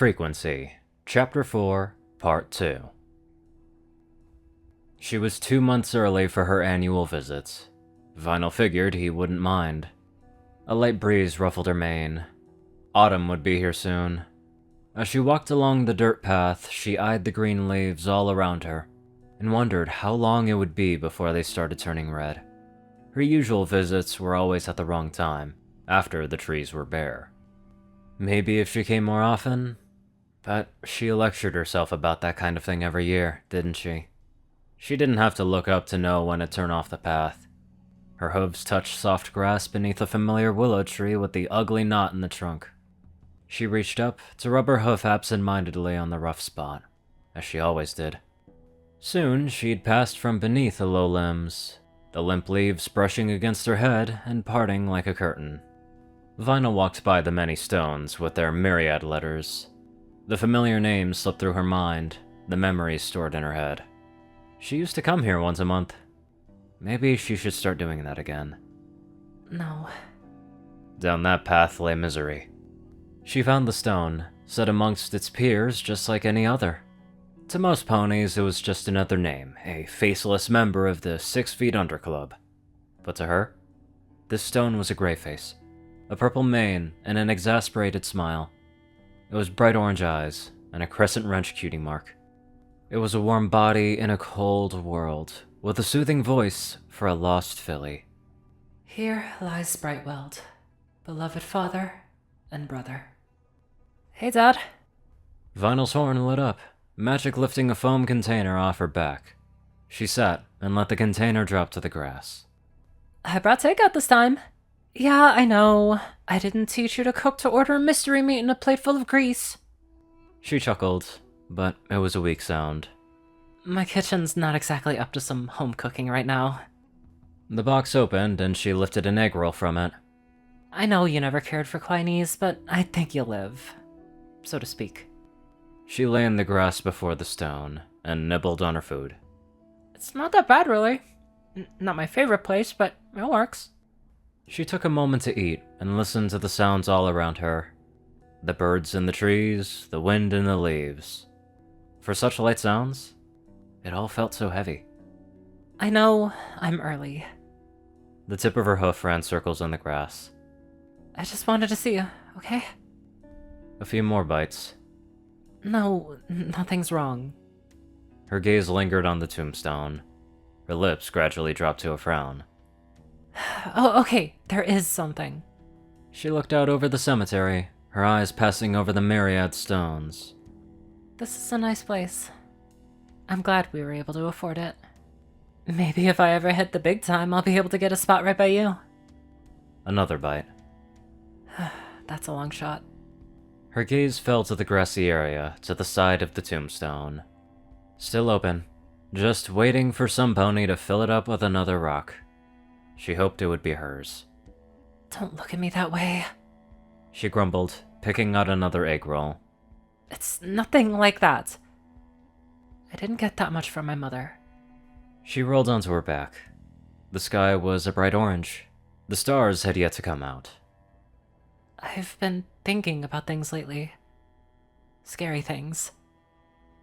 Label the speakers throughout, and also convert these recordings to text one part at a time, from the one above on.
Speaker 1: Frequency, Chapter 4, Part 2. She was 2 months early for her annual visit. Vinyl figured he wouldn't mind. A light breeze ruffled her mane. Autumn would be here soon. As she walked along the dirt path, she eyed the green leaves all around her, and wondered how long it would be before they started turning red. Her usual visits were always at the wrong time, after the trees were bare. Maybe if she came more often? But she lectured herself about that kind of thing every year, didn't she? She didn't have to look up to know when to turn off the path. Her hooves touched soft grass beneath a familiar willow tree with the ugly knot in the trunk. She reached up to rub her hoof absent-mindedly on the rough spot, as she always did. Soon, she'd passed from beneath the low limbs, the limp leaves brushing against her head and parting like a curtain. Vinyl walked by the many stones with their myriad letters. The familiar names slipped through her mind, the memories stored in her head. She used to come here once a month. Maybe she should start doing that again.
Speaker 2: No.
Speaker 1: Down that path lay misery. She found the stone, set amongst its peers just like any other. To most ponies, it was just another name, a faceless member of the 6 Feet Under Club. But to her, this stone was a gray face, a purple mane, and an exasperated smile. It was bright orange eyes, and a crescent wrench cutie mark. It was a warm body in a cold world, with a soothing voice for a lost filly.
Speaker 2: Here lies Brightweld, beloved father and brother. Hey, Dad.
Speaker 1: Vinyl's horn lit up, magic lifting a foam container off her back. She sat and let the container drop to the grass.
Speaker 2: I brought takeout this time. Yeah, I know. I didn't teach you to cook to order mystery meat in a plate full of grease.
Speaker 1: She chuckled, but it was a weak sound.
Speaker 2: My kitchen's not exactly up to some home cooking right now.
Speaker 1: The box opened and she lifted an egg roll from it.
Speaker 2: I know you never cared for Quinese, but I think you'll live, so to speak.
Speaker 1: She lay in the grass before the stone and nibbled on her food.
Speaker 2: It's not that bad, really. Not my favorite place, but it works.
Speaker 1: She took a moment to eat and listened to the sounds all around her. The birds in the trees, the wind in the leaves. For such light sounds, it all felt so heavy.
Speaker 2: I know I'm early.
Speaker 1: The tip of her hoof ran circles in the grass.
Speaker 2: I just wanted to see you, okay?
Speaker 1: A few more bites.
Speaker 2: No, nothing's wrong.
Speaker 1: Her gaze lingered on the tombstone. Her lips gradually dropped to a frown.
Speaker 2: Oh, okay, there is something.
Speaker 1: She looked out over the cemetery, her eyes passing over the myriad stones.
Speaker 2: This is a nice place. I'm glad we were able to afford it. Maybe if I ever hit the big time, I'll be able to get a spot right by you.
Speaker 1: Another bite.
Speaker 2: That's a long shot.
Speaker 1: Her gaze fell to the grassy area to the side of the tombstone. Still open, just waiting for some pony to fill it up with another rock. She hoped it would be hers.
Speaker 2: Don't look at me that way.
Speaker 1: She grumbled, picking out another egg roll.
Speaker 2: It's nothing like that. I didn't get that much from my mother.
Speaker 1: She rolled onto her back. The sky was a bright orange. The stars had yet to come out.
Speaker 2: I've been thinking about things lately. Scary things.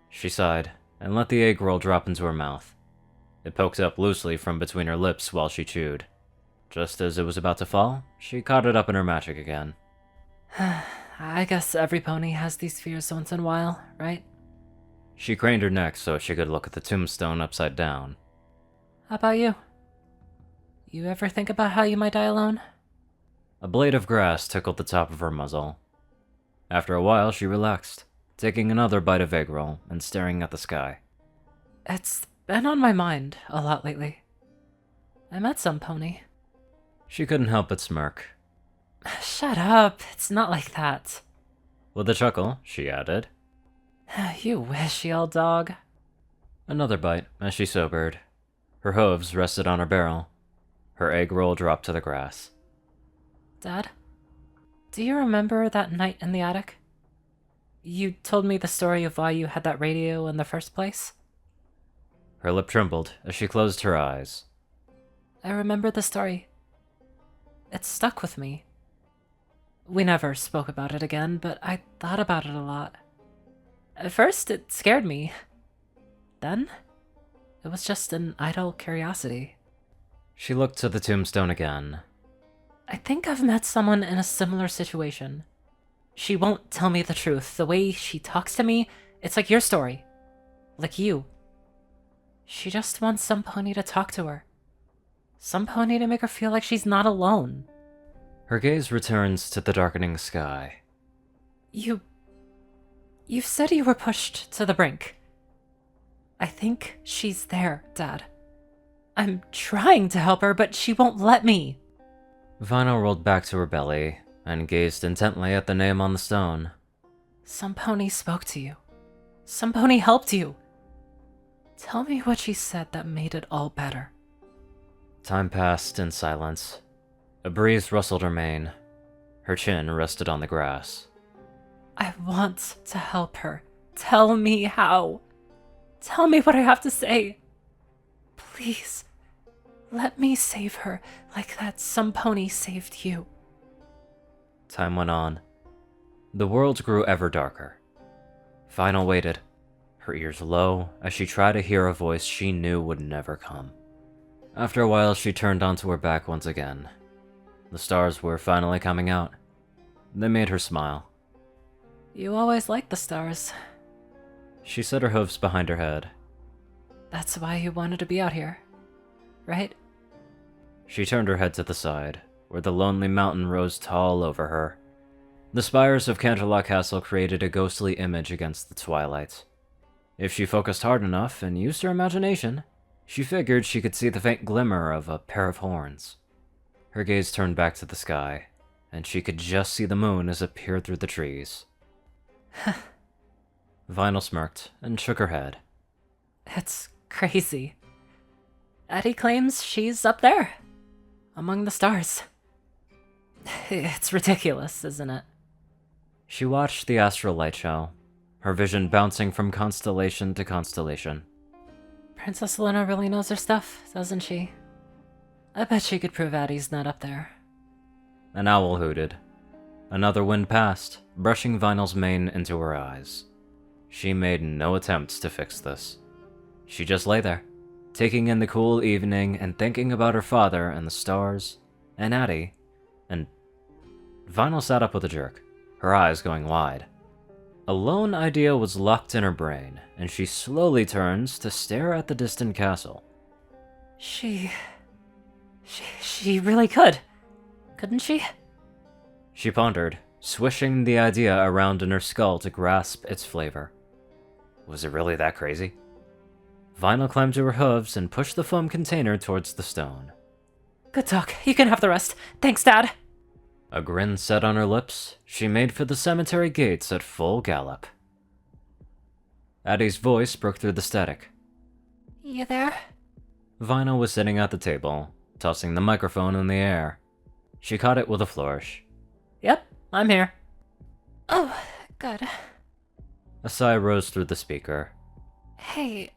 Speaker 1: She sighed and let the egg roll drop into her mouth. It poked up loosely from between her lips while she chewed. Just as it was about to fall, she caught it up in her magic again.
Speaker 2: I guess every pony has these fears once in a while, right?
Speaker 1: She craned her neck so she could look at the tombstone upside down.
Speaker 2: How about you? You ever think about how you might die alone?
Speaker 1: A blade of grass tickled the top of her muzzle. After a while, she relaxed, taking another bite of egg roll and staring at the sky.
Speaker 2: It's been on my mind a lot lately. I met some pony.
Speaker 1: She couldn't help but smirk.
Speaker 2: Shut up, it's not like that.
Speaker 1: With a chuckle, she added,
Speaker 2: You wishy old dog.
Speaker 1: Another bite as she sobered. Her hooves rested on her barrel. Her egg roll dropped to the grass.
Speaker 2: Dad, do you remember that night in the attic? You told me the story of why you had that radio in the first place?
Speaker 1: Her lip trembled as she closed her eyes.
Speaker 2: I remember the story. It stuck with me. We never spoke about it again, but I thought about it a lot. At first, it scared me. Then, it was just an idle curiosity.
Speaker 1: She looked to the tombstone again.
Speaker 2: I think I've met someone in a similar situation. She won't tell me the truth. The way she talks to me, it's like your story. Like you. She just wants some pony to talk to her. Some pony to make her feel like she's not alone.
Speaker 1: Her gaze returns to the darkening sky.
Speaker 2: You said you were pushed to the brink. I think she's there, Dad. I'm trying to help her, but she won't let me.
Speaker 1: Vinyl rolled back to her belly and gazed intently at the name on the stone.
Speaker 2: Some pony spoke to you. Some pony helped you. Tell me what she said that made it all better.
Speaker 1: Time passed in silence. A breeze rustled her mane. Her chin rested on the grass.
Speaker 2: I want to help her. Tell me how. Tell me what I have to say. Please, let me save her like that some pony saved you.
Speaker 1: Time went on. The world grew ever darker. Vinyl waited, her ears low as she tried to hear a voice she knew would never come. After a while, she turned onto her back once again. The stars were finally coming out. They made her smile.
Speaker 2: You always liked the stars.
Speaker 1: She set her hooves behind her head.
Speaker 2: That's why you wanted to be out here, right?
Speaker 1: She turned her head to the side, where the lonely mountain rose tall over her. The spires of Canterlot Castle created a ghostly image against the twilight. If she focused hard enough and used her imagination, she figured she could see the faint glimmer of a pair of horns. Her gaze turned back to the sky, and she could just see the moon as it peered through the trees. Vinyl smirked and shook her head.
Speaker 2: It's crazy. Addie claims she's up there, among the stars. It's ridiculous, isn't it?
Speaker 1: She watched the astral light show, her vision bouncing from constellation to constellation.
Speaker 2: Princess Luna really knows her stuff, doesn't she? I bet she could prove Addie's not up there.
Speaker 1: An owl hooted. Another wind passed, brushing Vinyl's mane into her eyes. She made no attempts to fix this. She just lay there, taking in the cool evening and thinking about her father and the stars, and Addie, and... Vinyl sat up with a jerk, her eyes going wide. A lone idea was locked in her brain, and she slowly turns to stare at the distant castle.
Speaker 2: She really could, couldn't she?
Speaker 1: She pondered, swishing the idea around in her skull to grasp its flavor. Was it really that crazy? Vinyl climbed to her hooves and pushed the foam container towards the stone.
Speaker 2: Good talk. You can have the rest. Thanks, Dad.
Speaker 1: A grin set on her lips, she made for the cemetery gates at full gallop. Addie's voice broke through the static.
Speaker 2: You there?
Speaker 1: Vinyl was sitting at the table, tossing the microphone in the air. She caught it with a flourish.
Speaker 2: Yep, I'm here. Oh, good.
Speaker 1: A sigh rose through the speaker.
Speaker 2: Hey,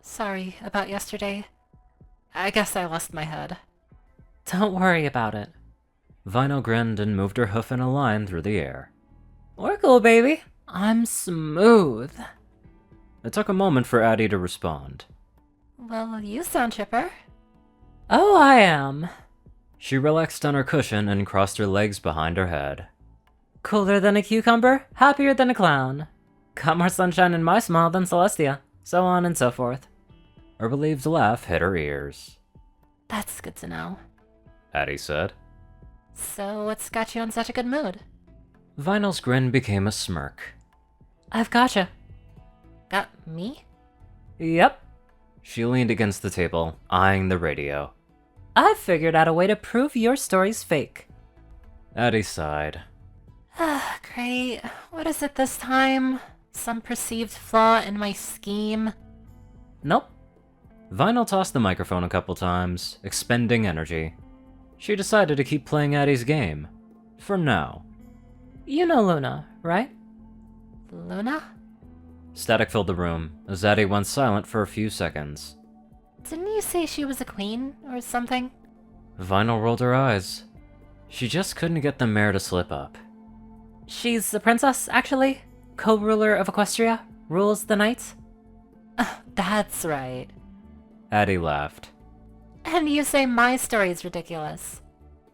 Speaker 2: sorry about yesterday. I guess I lost my head. Don't worry about it.
Speaker 1: Vinyl grinned and moved her hoof in a line through the air.
Speaker 2: We're cool, baby. I'm smooth.
Speaker 1: It took a moment for Addie to respond.
Speaker 2: Well, you sound chipper. Oh, I am.
Speaker 1: She relaxed on her cushion and crossed her legs behind her head.
Speaker 2: Cooler than a cucumber, happier than a clown. Got more sunshine in my smile than Celestia, so on and so forth.
Speaker 1: A relieved laugh hit her ears.
Speaker 2: That's good to know.
Speaker 1: Addie said.
Speaker 2: So what's got you in such a good mood?
Speaker 1: Vinyl's grin became a smirk.
Speaker 2: I've gotcha. Got me? Yep.
Speaker 1: She leaned against the table, eyeing the radio.
Speaker 2: I've figured out a way to prove your story's fake.
Speaker 1: Addie sighed.
Speaker 2: Ah, great. What is it this time? Some perceived flaw in my scheme? Nope.
Speaker 1: Vinyl tossed the microphone a couple times, expending energy. She decided to keep playing Addie's game. For now.
Speaker 2: You know Luna, right? Luna?
Speaker 1: Static filled the room, as Addie went silent for a few seconds.
Speaker 2: Didn't you say she was a queen, or something?
Speaker 1: Vinyl rolled her eyes. She just couldn't get the mare to slip up.
Speaker 2: She's a princess, actually. Co-ruler of Equestria, rules the knights. That's right.
Speaker 1: Addie laughed.
Speaker 2: And you say my story is ridiculous.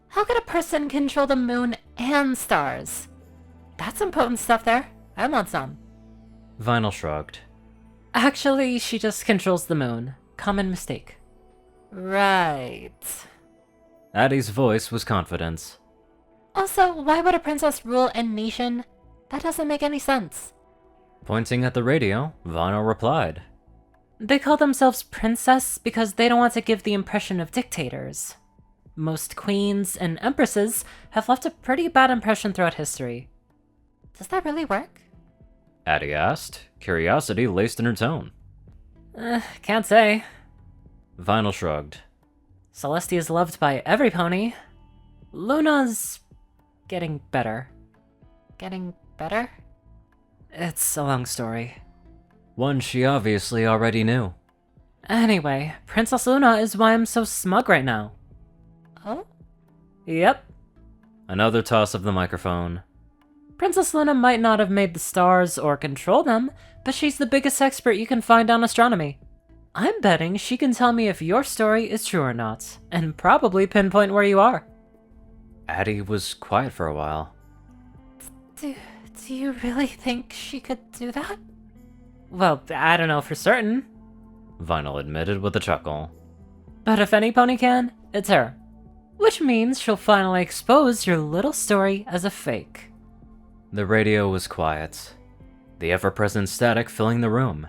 Speaker 2: How could a person control the moon and stars? That's some potent stuff there. I want some.
Speaker 1: Vinyl shrugged.
Speaker 2: Actually, she just controls the moon. Common mistake. Right.
Speaker 1: Addie's voice was confidence.
Speaker 2: Also, why would a princess rule a nation? That doesn't make any sense.
Speaker 1: Pointing at the radio, Vinyl replied.
Speaker 2: They call themselves princess because they don't want to give the impression of dictators. Most queens and empresses have left a pretty bad impression throughout history. Does that really work?
Speaker 1: Addie asked, curiosity laced in her tone.
Speaker 2: Can't say.
Speaker 1: Vinyl shrugged.
Speaker 2: Celestia is loved by every pony. Luna's getting better. Getting better? It's a long story.
Speaker 1: One she obviously already knew.
Speaker 2: Anyway, Princess Luna is why I'm so smug right now. Oh? Yep.
Speaker 1: Another toss of the microphone.
Speaker 2: Princess Luna might not have made the stars or control them, but she's the biggest expert you can find on astronomy. I'm betting she can tell me if your story is true or not, and probably pinpoint where you are.
Speaker 1: Addie was quiet for a while.
Speaker 2: Do you really think she could do that? Well, I don't know for certain.
Speaker 1: Vinyl admitted with a chuckle.
Speaker 2: But if any pony can, it's her. Which means she'll finally expose your little story as a fake.
Speaker 1: The radio was quiet, the ever-present static filling the room.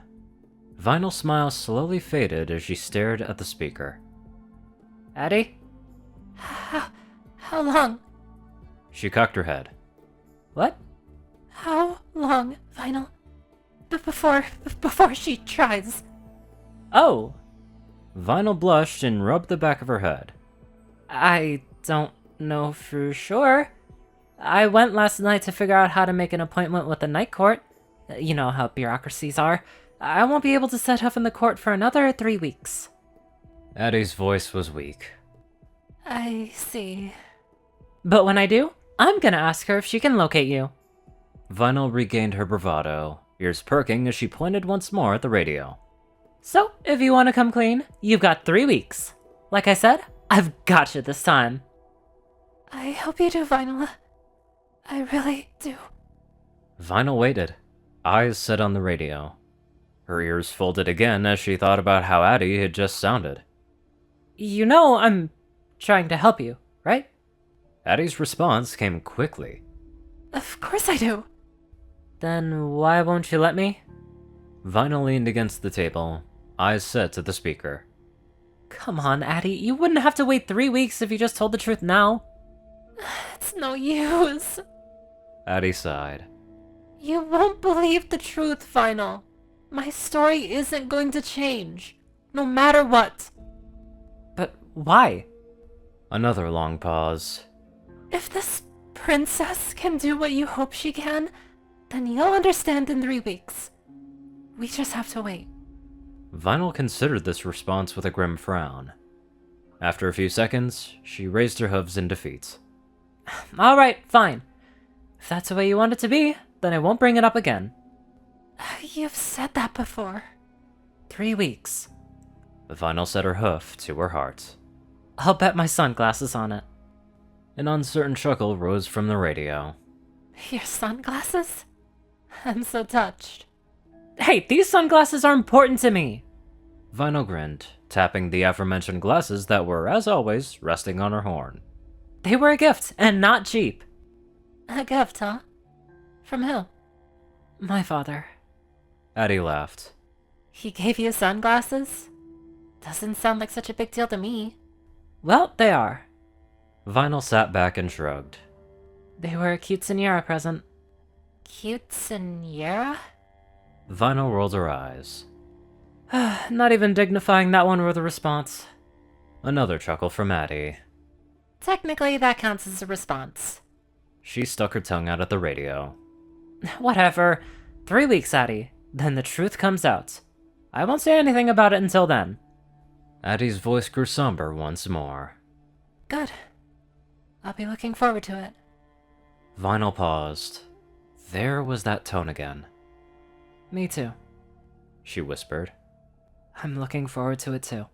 Speaker 1: Vinyl's smile slowly faded as she stared at the speaker.
Speaker 2: Addie? How long?
Speaker 1: She cocked her head.
Speaker 2: What? How long, Vinyl? Before she tries. Oh.
Speaker 1: Vinyl blushed and rubbed the back of her head.
Speaker 2: I don't know for sure. I went last night to figure out how to make an appointment with the Night Court. You know how bureaucracies are. I won't be able to set up in the court for another 3 weeks.
Speaker 1: Addie's voice was weak.
Speaker 2: I see. But when I do, I'm gonna ask her if she can locate you.
Speaker 1: Vinyl regained her bravado, ears perking as she pointed once more at the radio.
Speaker 2: So, if you want to come clean, you've got 3 weeks. Like I said, I've got you this time. I hope you do, Vinyl. I really do.
Speaker 1: Vinyl waited, eyes set on the radio. Her ears folded again as she thought about how Addie had just sounded.
Speaker 2: You know I'm trying to help you, right?
Speaker 1: Addie's response came quickly.
Speaker 2: Of course I do. Then why won't you let me?
Speaker 1: Vinyl leaned against the table, eyes set to the speaker.
Speaker 2: Come on, Addie, you wouldn't have to wait 3 weeks if you just told the truth now. It's no use.
Speaker 1: Addie sighed.
Speaker 2: You won't believe the truth, Vinyl. My story isn't going to change, no matter what. But why?
Speaker 1: Another long pause.
Speaker 2: If this princess can do what you hope she can, then you'll understand in 3 weeks. We just have to wait.
Speaker 1: Vinyl considered this response with a grim frown. After a few seconds, she raised her hooves in defeat.
Speaker 2: Alright, fine. If that's the way you want it to be, then I won't bring it up again. You've said that before. 3 weeks.
Speaker 1: Vinyl set her hoof to her heart.
Speaker 2: I'll bet my sunglasses on it.
Speaker 1: An uncertain chuckle rose from the radio.
Speaker 2: Your sunglasses? I'm so touched. Hey, these sunglasses are important to me!
Speaker 1: Vinyl grinned, tapping the aforementioned glasses that were, as always, resting on her horn.
Speaker 2: They were a gift, and not cheap. A gift, huh? From who? My father.
Speaker 1: Addie laughed.
Speaker 2: He gave you sunglasses? Doesn't sound like such a big deal to me. Well, they are.
Speaker 1: Vinyl sat back and shrugged.
Speaker 2: They were a quinceañera present. Quinceañera?
Speaker 1: Vinyl rolled her eyes.
Speaker 2: Not even dignifying that one with a response.
Speaker 1: Another chuckle from Addie.
Speaker 2: Technically, that counts as a response.
Speaker 1: She stuck her tongue out at the radio.
Speaker 2: Whatever. 3 weeks, Addie. Then the truth comes out. I won't say anything about it until then.
Speaker 1: Addie's voice grew somber once more.
Speaker 2: Good. I'll be looking forward to it.
Speaker 1: Vinyl paused, There was that tone again.
Speaker 2: Me too.
Speaker 1: She whispered.
Speaker 2: I'm looking forward to it too.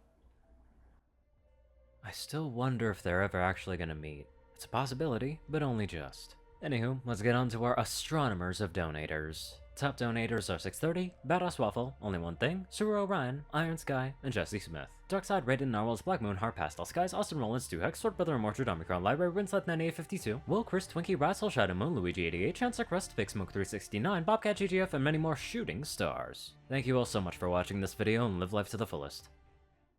Speaker 1: I still wonder if they're ever actually gonna meet. It's a possibility, but only just. Anywho, let's get on to our astronomers of donators. Top donators are 630, BadassWaffle, Only One Thing, Ceru Orion, IronSky, and Jessie Smith. Darkside, Rayden, Narwhals, Black Moon, Heart Pastel Skies, Austin Rollins, 2 Hex, Sword Brother, Mortar, Omicron, Library, Winslet, 9852, Will, Chris, Twinkie, Razzle, Shadow Moon, Luigi 88, Chancellor Crust, Big Smoke 369, Bobcat GGF, and many more shooting stars. Thank you all so much for watching this video and live life to the fullest.